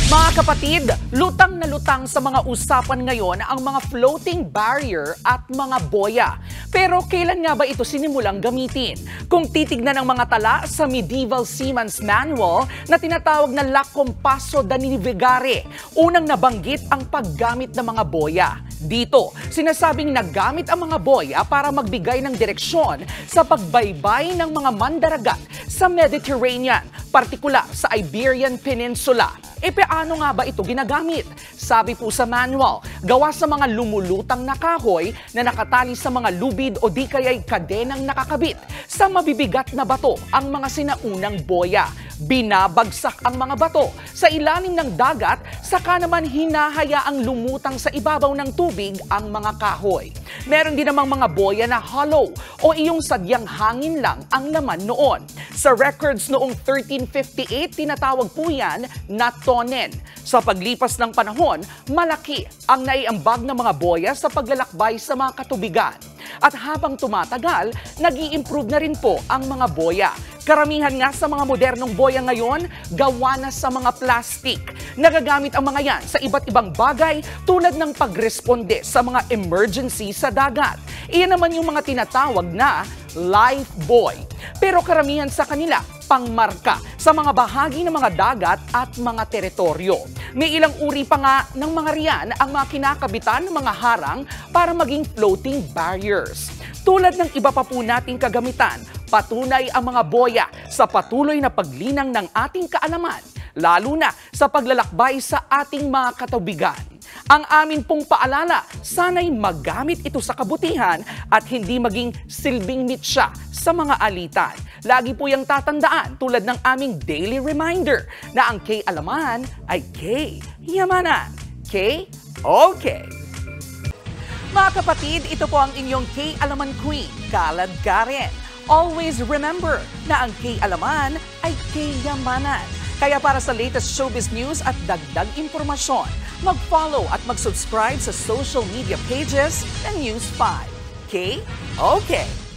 Mga kapatid, lutang na lutang sa mga usapan ngayon ang mga floating barrier at mga boya. Pero kailan nga ba ito sinimulang gamitin? Kung titignan ng mga tala sa Medieval Seaman's Manual na tinatawag na La Compasso da Navigare, unang nabanggit ang paggamit ng mga boya. Dito, sinasabing nagamit ang mga boya para magbigay ng direksyon sa pagbaybay ng mga mandaragat sa Mediterranean, partikular sa Iberian Peninsula. E paano nga ba ito ginagamit? Sabi po sa manual, gawa sa mga lumulutang na kahoy na nakatali sa mga lubid o di kaya'y kadenang nakakabit sa mabibigat na bato ang mga sinaunang boya. Binabagsak ang mga bato sa ilalim ng dagat, saka naman hinahayaang lumutang sa ibabaw ng tubig ang mga kahoy. Meron din namang mga boya na hollow o iyong sadyang hangin lang ang laman noon. Sa records noong 1358, tinatawag po yan na tonen. Sa paglipas ng panahon, malaki ang naiambag ng mga boya sa paglalakbay sa mga katubigan. At habang tumatagal, nag-i-improve na rin po ang mga boya. Karamihan nga sa mga modernong boya ngayon, gawa na sa mga plastic. Nagagamit ang mga yan sa iba't ibang bagay tulad ng pagresponde sa mga emergency sa dagat. Iyan naman yung mga tinatawag na life buoy. Pero karamihan sa kanila, pangmarka sa mga bahagi ng mga dagat at mga teritoryo. May ilang uri pa nga ng mga riyan ang mga kinakabitan ng mga harang para maging floating barriers. Tulad ng iba pa po nating kagamitan, patunay ang mga boya sa patuloy na paglinang ng ating kaalaman, lalo na sa paglalakbay sa ating mga katubigan. Ang amin pong paalala, sana'y magamit ito sa kabutihan at hindi maging silbing mitsa sa mga alitan. Lagi po yung tatandaan tulad ng aming daily reminder na ang K-alaman ay K-yamanan. K-okay. Mga kapatid, ito po ang inyong K-alaman Queen, Kalad Karen. Always remember na ang K-alaman ay K-yamanan. Kaya para sa latest showbiz news at dagdag impormasyon, mag-follow at mag-subscribe sa social media pages ng News 5. Okay?